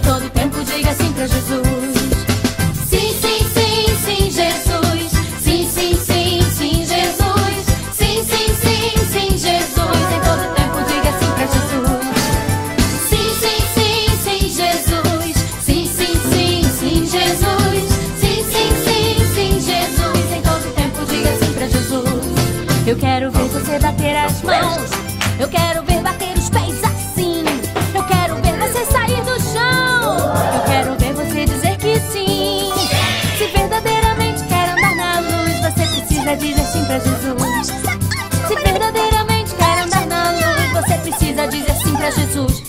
todo tempo diga sim pra Jesus. Sim, sim, sim, sim, Jesus. Sim, sim, sim, sim, Jesus. Sim, sim, sim, sim, Jesus. Em todo tempo diga sim pra Jesus. Sim, sim, sim, sim, Jesus. Sim, sim, sim, sim, Jesus. Sim, sim, sim, sim, Jesus. Em todo tempo diga sim pra Jesus. Eu quero ver você bater as mãos. Eu quero ver bater os pés assim. Eu quero ver você sair do chão. Eu quero ver você dizer que sim. Se verdadeiramente quer andar na luz, você precisa dizer sim pra Jesus. Se verdadeiramente quer andar na luz, você precisa dizer sim pra Jesus.